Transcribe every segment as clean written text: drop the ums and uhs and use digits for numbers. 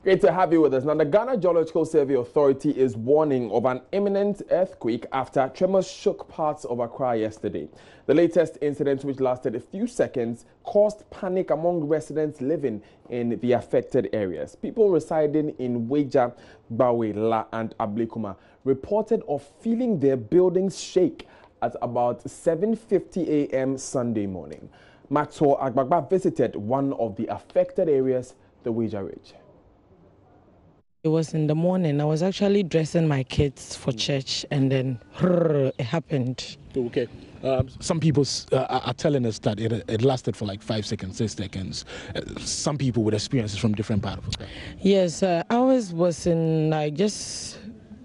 Great to have you with us. Now, the Ghana Geological Survey Authority is warning of an imminent earthquake after tremors shook parts of Accra yesterday. The latest incident, which lasted a few seconds, caused panic among residents living in the affected areas. People residing in Weja, Bawe, La, and Ablekuma reported of feeling their buildings shake at about 7:50 a.m. Sunday morning. Maxwell Agbagba visited one of the affected areas, the Weja Ridge. It was in the morning. I was actually dressing my kids for church, and then it happened. Okay. Some people are telling us that it lasted for like 5 seconds, 6 seconds. Some people with experiences from different parts of the country. Yes, ours was in like just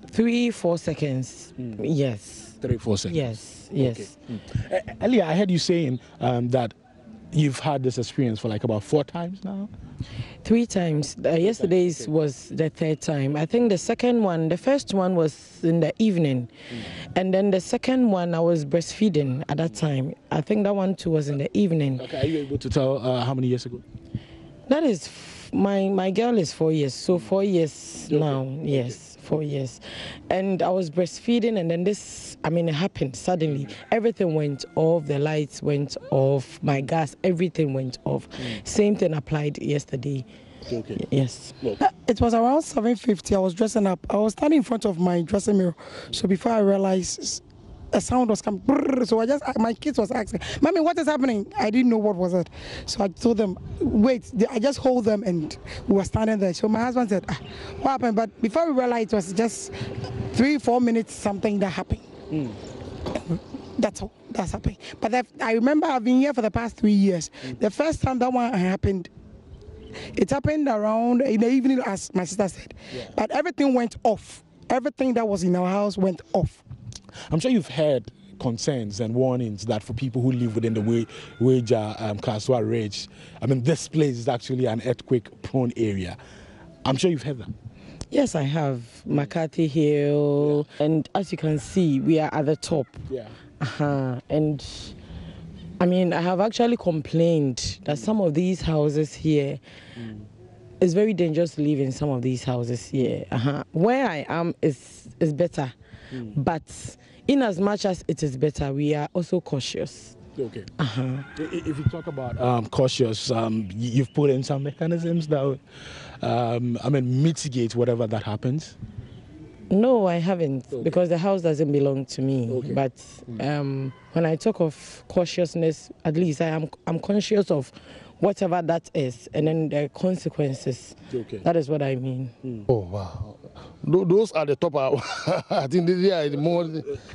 3-4 seconds. Yes. 3-4 seconds. Yes, yes. Okay. Earlier, I heard you saying that you've had this experience for like about 4 times now? 3 times. Yesterday's was the 3rd time. I think the first one was in the evening. And then the second one, I was breastfeeding at that time. I think that one too was in the evening. Okay, are you able to tell how many years ago? That is, my girl is 4 years, so 4 years now, yes. 4 years. And I was breastfeeding, and then it happened suddenly. Everything went off, the lights went off, my gas, everything went off. Same thing applied yesterday. Okay. Yes. It was around 7:50. I was dressing up. I was standing in front of my dressing mirror. So before I realized a sound was coming, so my kids was asking, "Mommy, what is happening?" I didn't know what was it. So I told them, wait, I just hold them, and we were standing there. So my husband said, what happened? But before we realized, it was just 3-4 minutes something that happened. That's all. That's happened. But I remember I've been here for the past 3 years. The first time that one happened, it happened around in the evening, as my sister said. But everything went off. Everything that was in our house went off. I'm sure you've heard concerns and warnings that for people who live within the Weja Kaswa Ridge, this place is actually an earthquake-prone area. I'm sure you've heard that. Yes, I have. McCarthy Hill, and as you can see, we are at the top. Yeah. And I have actually complained that some of these houses here, it's very dangerous to live in some of these houses here. Where I am is better. But in as much as it is better, we are also cautious. Okay. If you talk about cautious, you've put in some mechanisms that would, mitigate whatever that happens? No, I haven't, because the house doesn't belong to me. Okay. But when I talk of cautiousness, at least I'm conscious of whatever that is, and then the consequences. Okay. That is what I mean. Oh, wow. Those are the top. I think they are the more.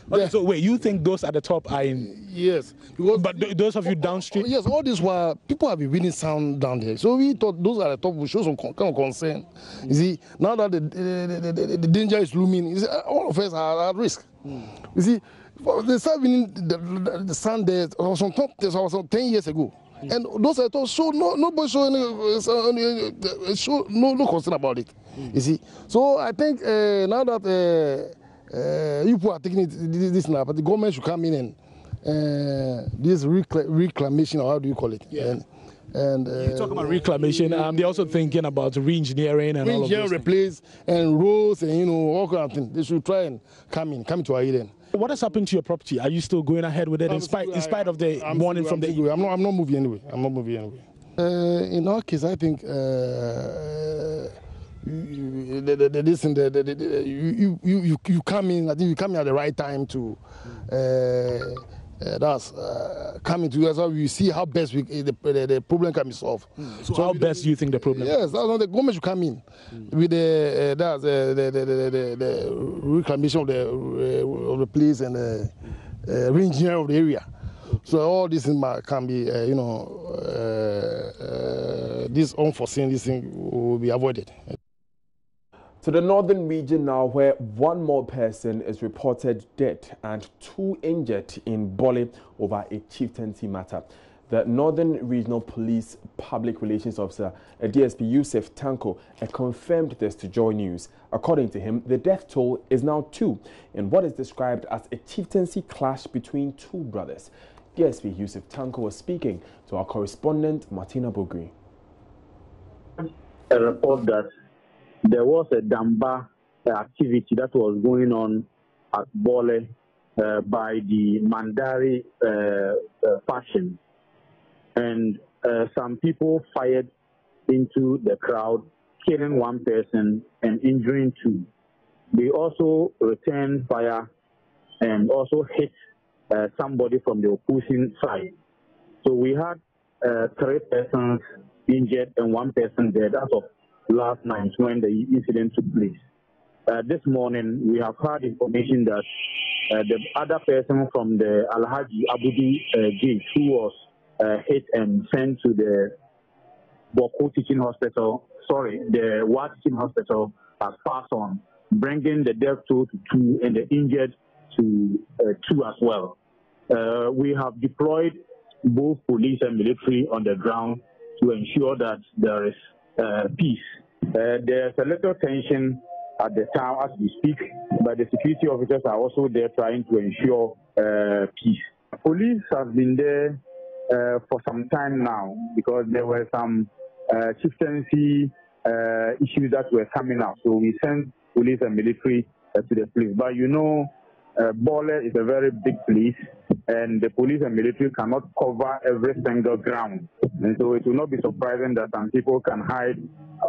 Okay, so wait, you think those at the top are in? Yes. But those of you downstream? Yes, all this while people have been reading sound down there. So we thought those are the top. We show some kind of concern. You see, now that the danger is looming, all of us are at risk. You see, they started the sound there some 10 years ago. And those I thought nobody show no concern about it. You see, so I think now that you people are taking this now, but the government should come in and this reclamation, or how do you call it? Yeah. And you talk about reclamation. They're also thinking about re-engineering and all of those replace and roads and all kind of things. They should try and come to our aid. What has happened to your property? Are you still going ahead with it in spite of the warning from the EU? I'm not moving anyway. In our case, I think you come in. I think you come in at the right time to. That's coming to us. So we see how best the problem can be solved. So how best do you think the problem? Yes, the government should come in with the reclamation of the place and the re-engineering of the area. So all these things can be, this unforeseen this thing will be avoided. To the northern region now, where one more person is reported dead and 2 injured in Bole over a chieftaincy matter. The Northern Regional Police Public Relations Officer, DSP Yusuf Tanko, confirmed this to Joy News. According to him, the death toll is now 2 in what is described as a chieftaincy clash between 2 brothers. DSP Yusuf Tanko was speaking to our correspondent, Martina Bogri. A report that there was a Damba activity that was going on at Bole by the Mandari faction. And some people fired into the crowd, killing one person and injuring two. They also returned fire and also hit somebody from the opposing side. So we had 3 persons injured and 1 person dead as of last night when the incident took place. This morning, we have had information that the other person from the Alhaji Abudi gate who was hit and sent to the Boko Teaching Hospital, the Wa Teaching Hospital, has passed on, bringing the death toll to 2 and the injured to 2 as well. We have deployed both police and military on the ground to ensure that there is peace. There's a little tension at the town as we speak, but the security officers are also there trying to ensure peace. Police have been there for some time now because there were some chieftaincy issues that were coming up. So we sent police and military to the place. But you know, Bole is a very big place, and the police and military cannot cover every single ground. And so it will not be surprising that some people can hide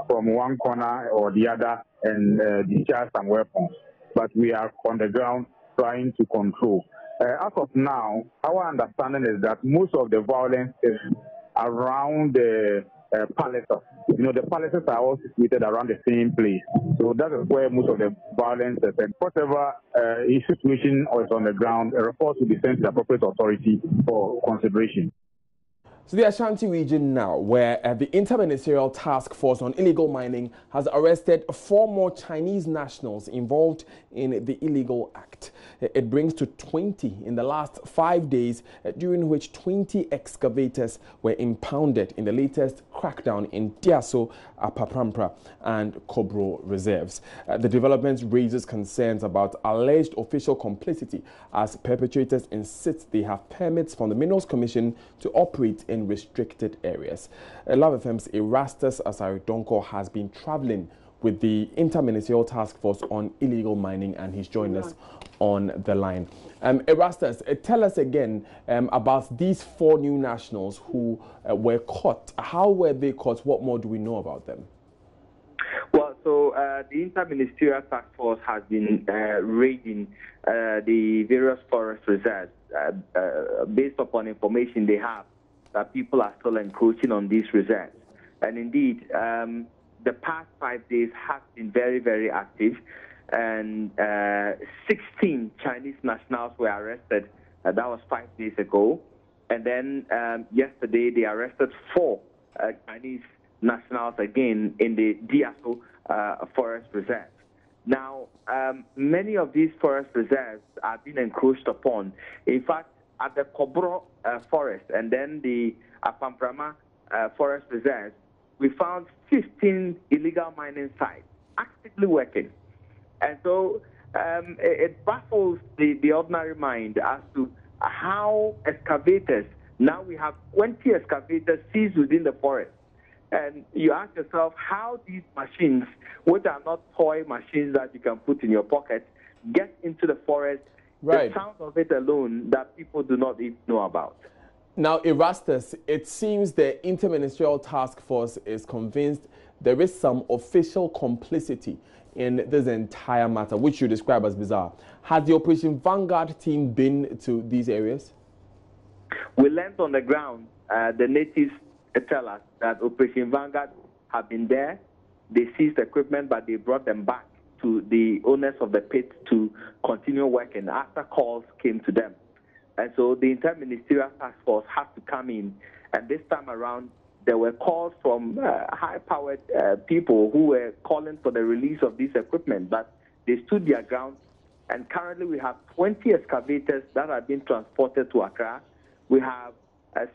from one corner or the other and discharge some weapons. But we are on the ground trying to control. As of now, our understanding is that most of the violence is around the palaces. You know, the palaces are all situated around the same place. So that is where most of the violence is. And whatever situation is on the ground, a report will be sent to the appropriate authority for consideration. So the Ashanti region now, where the Interministerial Task Force on Illegal Mining has arrested 4 more Chinese nationals involved in the illegal act. It brings to 20 in the last 5 days, during which 20 excavators were impounded in the latest crackdown in Tiaso, Apaprampra and Kobro reserves. The development raises concerns about alleged official complicity as perpetrators insist they have permits from the Minerals Commission to operate in restricted areas. Love FM's Erastus Asaridonko has been traveling with the Interministerial Task Force on Illegal Mining, and he's joined us on the line. Erastus, tell us again about these 4 new nationals who were caught. How were they caught? What more do we know about them? Well, so the Interministerial Task Force has been raiding the various forest reserves based upon information they have that people are still encroaching on these reserves. And indeed, the past 5 days have been very, very active, and 16 Chinese nationals were arrested. That was 5 days ago. And then yesterday, they arrested 4 Chinese nationals again in the Diaso Forest Reserve. Now, many of these forest reserves are being encroached upon. In fact, at the Kobro Forest and then the Apamprama Forest Reserve, we found 15 illegal mining sites actively working. And so it baffles the ordinary mind as to how excavators, now we have 20 excavators seized within the forest. And you ask yourself how these machines, which are not toy machines that you can put in your pocket, get into the forest. Right. The sound of it alone that people do not even know about. Now, Erastus, it seems the Interministerial Task Force is convinced there is some official complicity in this entire matter, which you describe as bizarre. Has the Operation Vanguard team been to these areas? We learned on the ground, the natives tell us that Operation Vanguard have been there. They seized equipment, but they brought them back to the owners of the pit to continue working after calls came to them. And so the Interministerial Task Force had to come in. And this time around, there were calls from high-powered people who were calling for the release of this equipment, but they stood their ground. And currently we have 20 excavators that are being transported to Accra. We have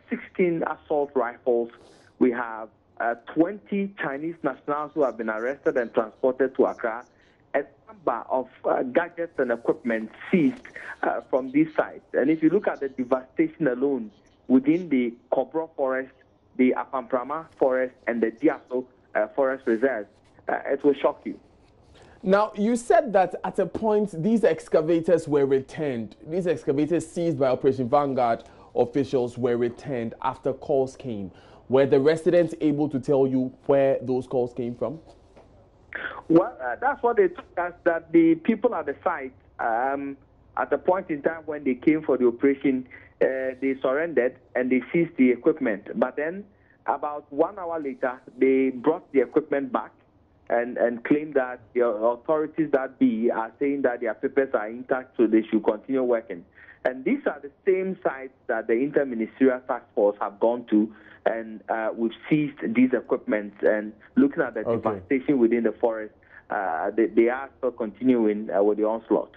16 assault rifles. We have 20 Chinese nationals who have been arrested and transported to Accra. A number of gadgets and equipment seized from these sites. And if you look at the devastation alone within the Kobro Forest, the Apamprama Forest, and the Diaso Forest Reserve, it will shock you. Now, you said that at a point these excavators were returned. These excavators seized by Operation Vanguard officials were returned after calls came. Were the residents able to tell you where those calls came from? Well, that's what they told us, that the people at the site, at the point in time when they came for the operation, they surrendered and they seized the equipment. But then, about 1 hour later, they brought the equipment back and claimed that the authorities that be are saying that their papers are intact, so they should continue working. And these are the same sites that the Interministerial Task Force have gone to, and we've seized these equipments. And looking at the devastation within the forest, they are still continuing with the onslaught.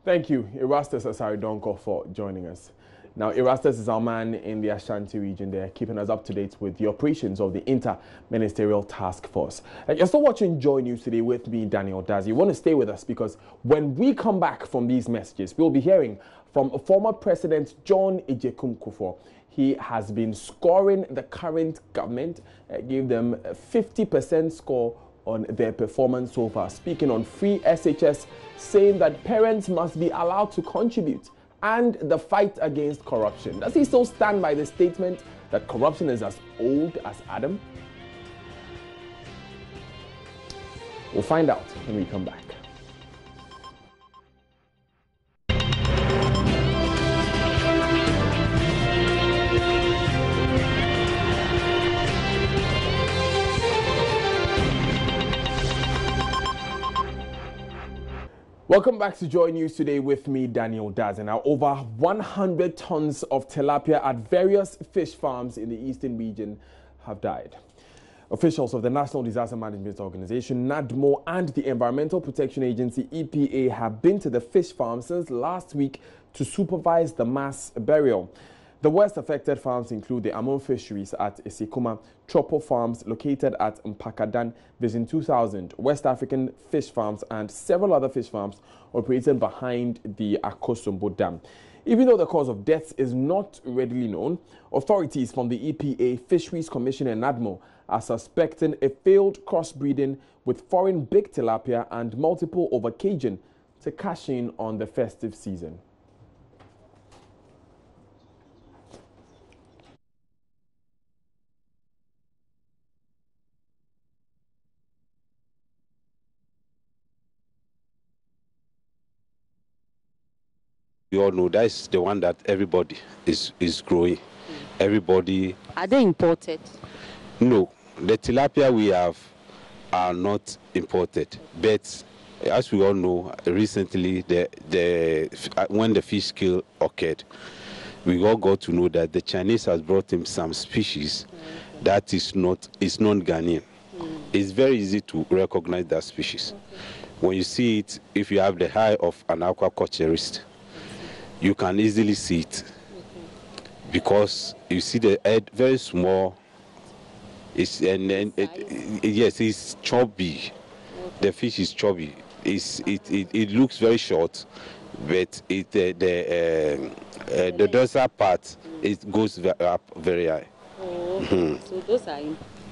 Thank you, Erastus Asaridonko, for joining us. Now, Erastus is our man in the Ashanti region there, keeping us up to date with the operations of the Inter-Ministerial Task Force. You're still watching Joy News today with me, Daniel Dazi. You want to stay with us because when we come back from these messages, we'll be hearing from former President John Ejekum Kufuor. He has been scoring the current government, gave them a 50% score on their performance so far. Speaking on free SHS, saying that parents must be allowed to contribute, and the fight against corruption. Does he still stand by the statement that corruption is as old as Adam? We'll find out when we come back. Welcome back to Joy News today with me, Daniel Daz. Now, over 100 tons of tilapia at various fish farms in the eastern region have died. Officials of the National Disaster Management Organization, NADMO, and the Environmental Protection Agency, EPA, have been to the fish farm since last week to supervise the mass burial. The worst affected farms include the Amon Fisheries at Isikuma, Tropo Farms located at Mpakadan, Vision 2000, West African Fish Farms, and several other fish farms operated behind the Akosombo Dam. Even though the cause of death is not readily known, authorities from the EPA, Fisheries Commission, and NADMO are suspecting a failed crossbreeding with foreign big tilapia and multiple overcaging to cash in on the festive season. You all know that's the one that everybody is growing. Everybody. Are they imported? No, the tilapia we have are not imported. But as we all know, recently when the fish kill occurred, we all got to know that the Chinese has brought in some species that is non-Ghanaian. It's very easy to recognize that species. When you see it, if you have the eye of an aquaculturist, you can easily see it because you see the head very small. Yes, it's chubby. The fish is chubby. It looks very short, but the dorsal part it goes up very high. So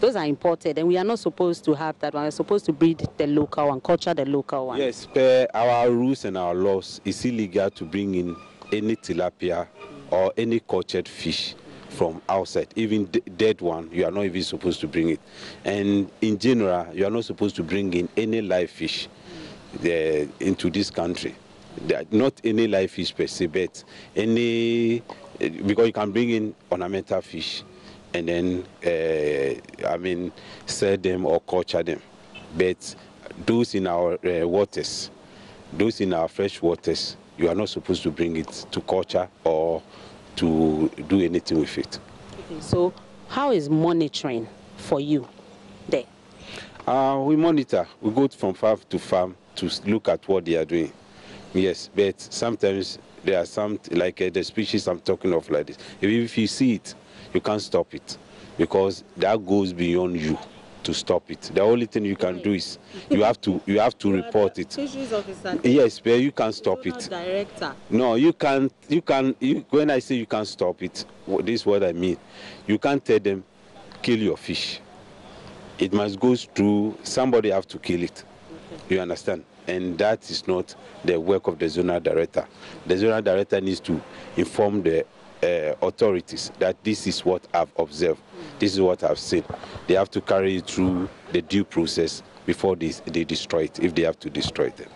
those are imported, and we are not supposed to have that one. We're supposed to breed the local one, culture the local one. Yes, per our rules and our laws, it's illegal to bring in any tilapia or any cultured fish from outside. Even dead one, you are not even supposed to bring it. And in general, you are not supposed to bring in any live fish into this country. Not any live fish per se, but any, because you can bring in ornamental fish and then, sell them or culture them. But those in our waters, those in our fresh waters, you are not supposed to bring it to culture or to do anything with it. Okay, so how is monitoring for you there? We monitor. We go from farm to farm to look at what they are doing. Yes, but sometimes there are some, like the species I'm talking of like this. If you see it, you can't stop it because that goes beyond you to stop it. The only thing you can do is you have to report it. Yes, but you can't stop it. Director. No, you can. When I say you can't stop it, this is what I mean. You can't tell them kill your fish. it must go through, somebody have to kill it. You understand? And that is not the work of the zonal director. The zonal director needs to inform the authorities that this is what I've observed, this is what I've seen. They have to carry it through the due process before they destroy it, if they have to destroy it.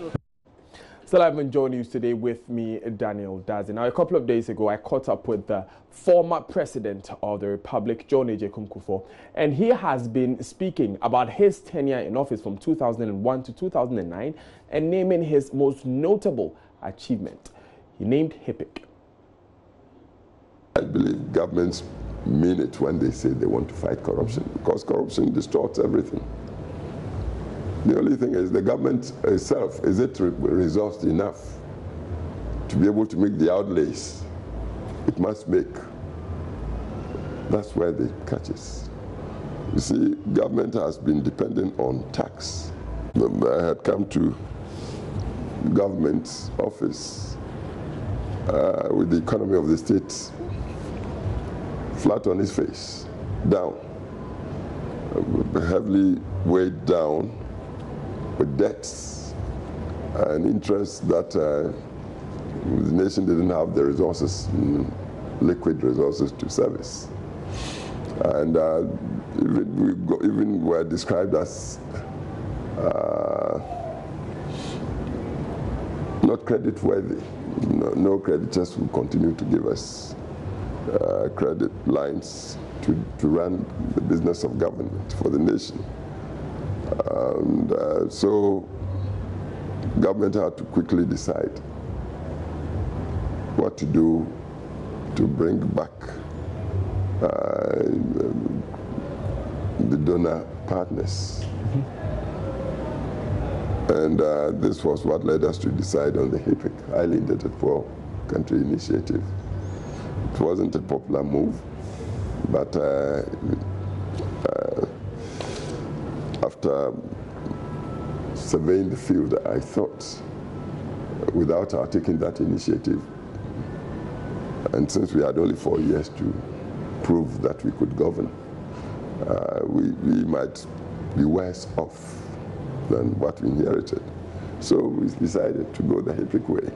Still, I've been joining you today with me, Daniel Dazi. Now, a couple of days ago, I caught up with the former president of the Republic, John Agyekum Kufuor, and he has been speaking about his tenure in office from 2001 to 2009 and naming his most notable achievement. He named HIPIC. I believe governments mean it when they say they want to fight corruption, because corruption distorts everything. The only thing is the government itself, is it resourced enough to be able to make the outlays it must make? That's where the catch is. You see, government has been dependent on tax. I had come to government's office with the economy of the state flat on its face, down, heavily weighed down with debts and interest that the nation didn't have the resources, liquid resources to service. And even were described as not credit worthy. No creditors will continue to give us credit lines to run the business of government for the nation. And so government had to quickly decide what to do to bring back the donor partners. And this was what led us to decide on the HIPIC, Highly Indebted Poor Country Initiative. It wasn't a popular move, but after surveying the field, I thought, without our taking that initiative, and since we had only 4 years to prove that we could govern, we might be worse off than what we inherited. So we decided to go the HIPIC way,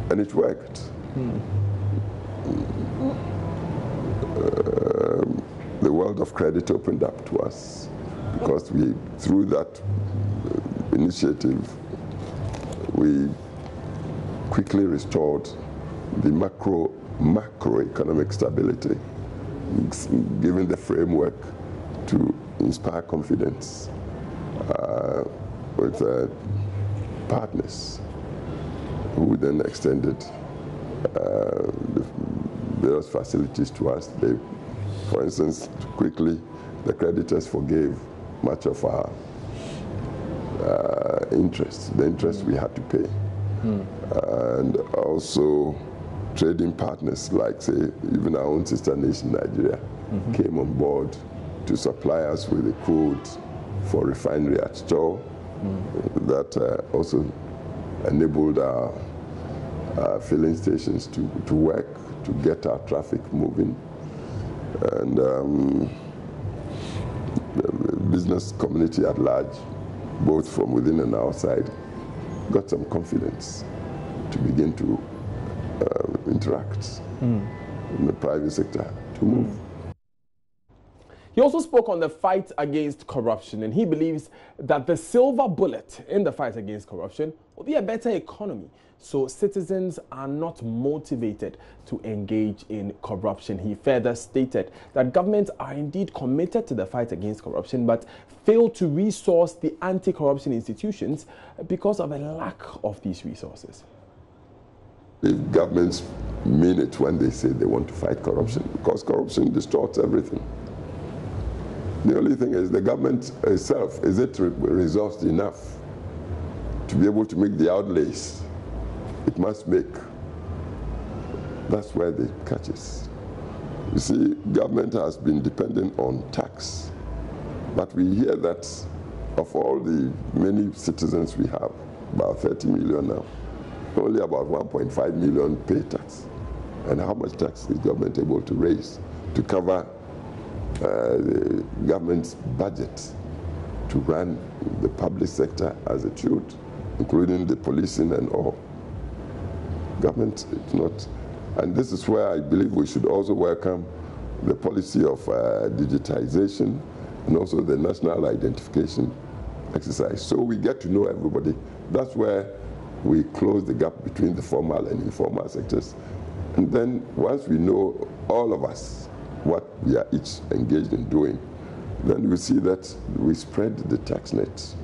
and it worked. The world of credit opened up to us because through that initiative, we quickly restored the macroeconomic stability, giving the framework to inspire confidence with partners who then extended the various facilities to us. For instance, quickly, the creditors forgave much of our interest, the interest we had to pay. And also trading partners like, say, even our own sister nation, Nigeria, came on board to supply us with a quote for refinery at store that also enabled our filling stations to work, to get our traffic moving. And the business community at large, both from within and outside, got some confidence to begin to interact in the private sector to move. He also spoke on the fight against corruption, and he believes that the silver bullet in the fight against corruption will be a better economy, so citizens are not motivated to engage in corruption. He further stated that governments are indeed committed to the fight against corruption, but fail to resource the anti-corruption institutions because of a lack of these resources. If governments mean it when they say they want to fight corruption, because corruption distorts everything. The only thing is the government itself, is it resourced enough to be able to make the outlays it must make? That's where the catch is. You see, government has been dependent on tax, but we hear that of all the many citizens we have, about 30 million now, only about 1.5 million pay tax. And how much tax is government able to raise to cover the government's budget to run the public sector as it should, including the policing and all. Government is not, and this is where I believe we should also welcome the policy of digitization and also the national identification exercise. So we get to know everybody. That's where we close the gap between the formal and informal sectors. And then once we know, all of us, what we are each engaged in doing, then we see that we spread the tax net.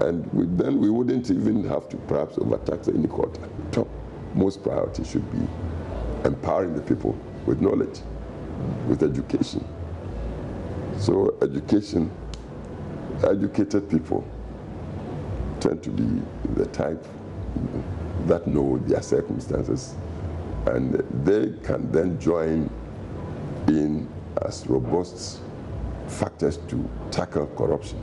And then we wouldn't even have to perhaps overtax any quarter. Top most priority should be empowering the people with knowledge, with education. So education, educated people tend to be the type that know their circumstances, and they can then join in as robust factors to tackle corruption.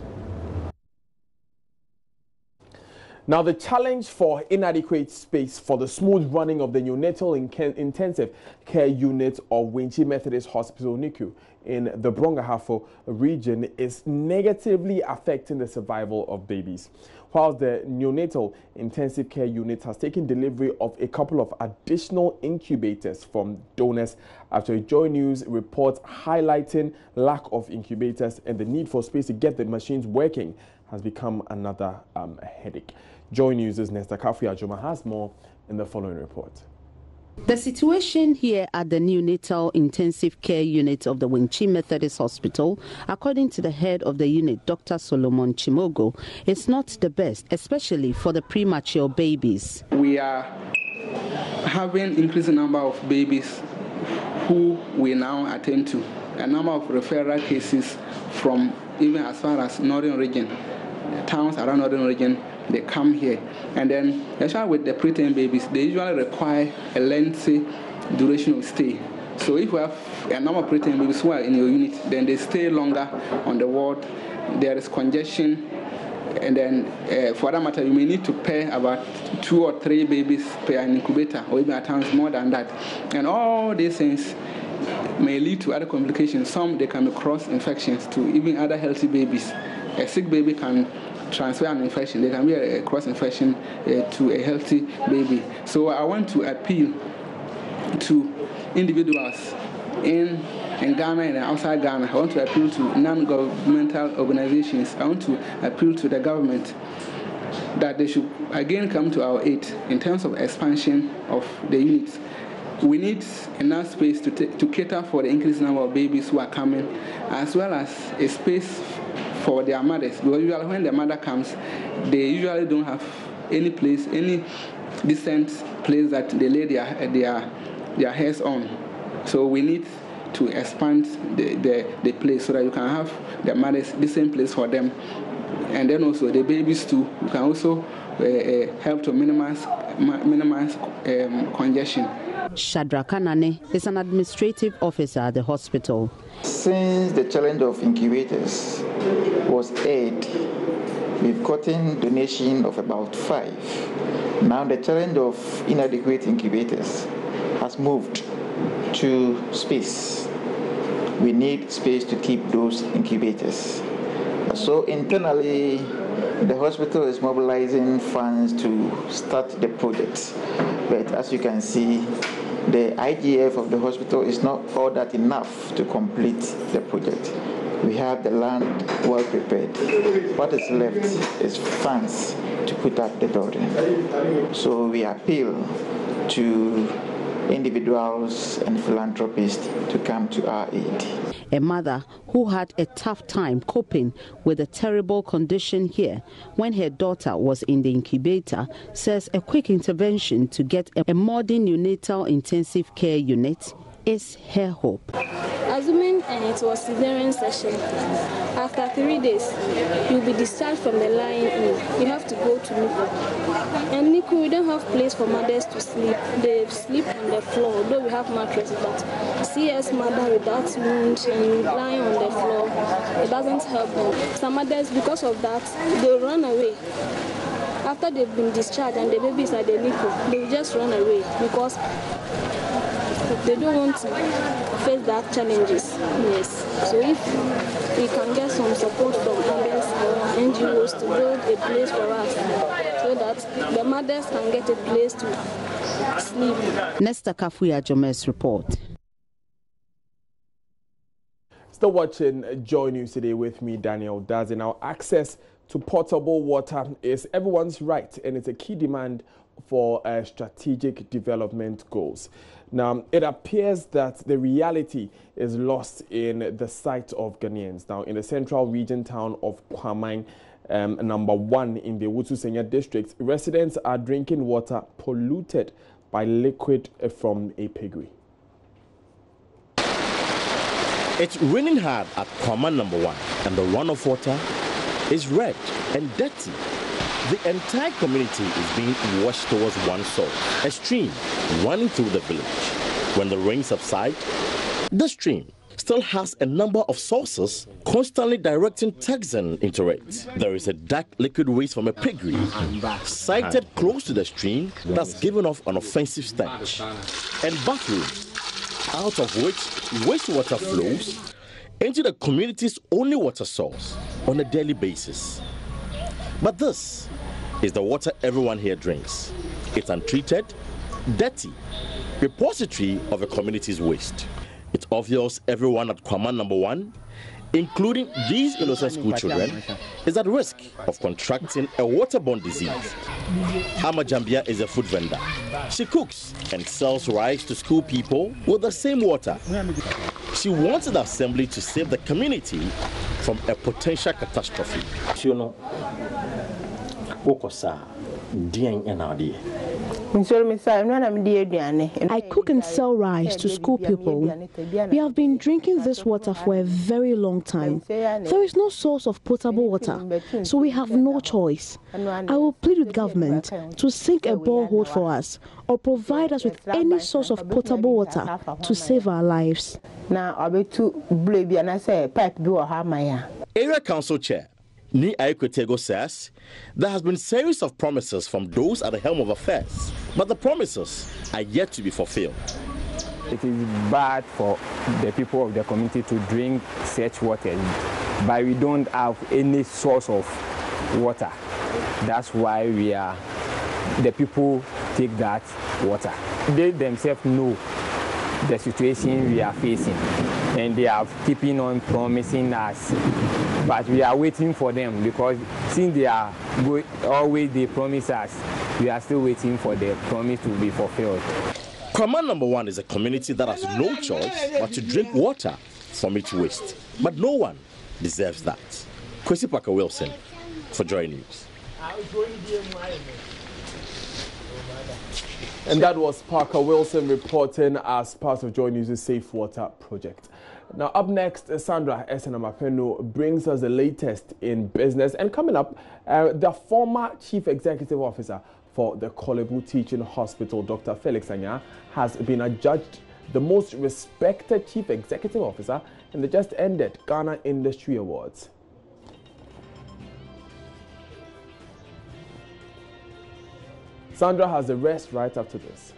Now, the challenge for inadequate space for the smooth running of the neonatal intensive care unit of Winchi Methodist Hospital, NICU, in the Brongahafo region is negatively affecting the survival of babies. While the neonatal intensive care unit has taken delivery of a couple of additional incubators from donors after a Joy News report highlighting lack of incubators and the need for space to get the machines working has become another headache. Joy News' Nesta Kafi Ajoma has more in the following report. The situation here at the neonatal intensive care unit of the Winchi Methodist Hospital, according to the head of the unit, Dr. Solomon Chimogo, is not the best, especially for the premature babies. We are having increasing number of babies who we now attend to, a number of referral cases from even as far as northern region, towns around northern region. They come here, and then especially with the preterm babies, they usually require a lengthy duration of stay. So if we have a number of preterm babies who are in your unit, then they stay longer on the ward. There is congestion, and then for that matter, you may need to pair about 2 or 3 babies per incubator, or even at times more than that. And all these things may lead to other complications. Some, they can be cross infections to even other healthy babies. A sick baby can transfer an infection. There can be a cross infection to a healthy baby. So I want to appeal to individuals in Ghana and outside Ghana. I want to appeal to non-governmental organizations. I want to appeal to the government that they should again come to our aid in terms of expansion of the units. We need enough space to cater for the increased number of babies who are coming, as well as a space for their mothers, because usually when the mother comes, they usually don't have any place, any decent place that they lay their hairs on. So we need to expand the place so that you can have the mothers decent place for them, and then also the babies too. You can also help to minimize congestion. Shadrach Kanane is an administrative officer at the hospital. Since the challenge of incubators was aired, we've gotten donation of about 5. Now the challenge of inadequate incubators has moved to space. We need space to keep those incubators. So internally, the hospital is mobilizing funds to start the project. But as you can see, the IGF of the hospital is not all that enough to complete the project. We have the land well prepared. What is left is funds to put up the building. So we appeal to individuals and philanthropists to come to our aid. A mother who had a tough time coping with a terrible condition here when her daughter was in the incubator says a quick intervention to get a modern neonatal intensive care unit is her hope. Assuming it was a cesarean session, after 3 days, you'll be discharged from the line in. You have to go to NICU. And NICU, we don't have place for mothers to sleep. They sleep on the floor, though we have mattresses, but CS mother without wound and lying on the floor, it doesn't help them. Some mothers, because of that, they run away. After they've been discharged and the baby is at the NICU, they will just run away because they don't want to face that challenges. Yes. So if we can get some support from others, was to build a place for us so that the mothers can get a place to sleep. Nesta Kafuya Jomes report. Still watching Joy News today with me, Daniel Dazi. Now, access to potable water is everyone's right, and it's a key demand for strategic development goals. Now, it appears that the reality is lost in the sight of Ghanaians. Now, in the central region town of Kwamang, number 1 in the Wusu Senya district, residents are drinking water polluted by liquid from a piggery. It's raining hard at Kwamang number 1, and the runoff water is red and dirty. The entire community is being washed towards one source, a stream running through the village. When the rain subsides, the stream still has a number of sources constantly directing toxin into it. There is a dark liquid waste from a piggery sited close to the stream that's given off an offensive stench, and bathrooms out of which wastewater flows into the community's only water source on a daily basis. But this is the water everyone here drinks. It's untreated, dirty, repository of a community's waste. It's obvious everyone at Kwamang number 1, including these innocent school children, is at risk of contracting a waterborne disease. Ama Jambia is a food vendor. She cooks and sells rice to school people with the same water. She wants the assembly to save the community from a potential catastrophe. I cook and sell rice to school people. We have been drinking this water for a very long time. There is no source of potable water, so we have no choice. I will plead with government to sink a borehole for us or provide us with any source of potable water to save our lives. Area Council Chair Ni Aikwetego says there has been a series of promises from those at the helm of affairs, but the promises are yet to be fulfilled. It is bad for the people of the community to drink such water, but we don't have any source of water. That's why the people take that water. They themselves know the situation we are facing, and they are keeping on promising us, but we are waiting for them, because since they are always they promise us, we are still waiting for the promise to be fulfilled. Kwamang number 1 is a community that has no choice but to drink water from its waste, but no one deserves that. Kwesi Parker Wilson for Joy News. And that was Parker Wilson reporting as part of Joy News' Safe Water project. Now, up next, Sandra Esenamapeno brings us the latest in business. And coming up, the former Chief Executive Officer for the Kolebu Teaching Hospital, Dr. Felix Anya, has been adjudged the most respected Chief Executive Officer in the just ended Ghana Industry Awards. Sandra has the rest right after this.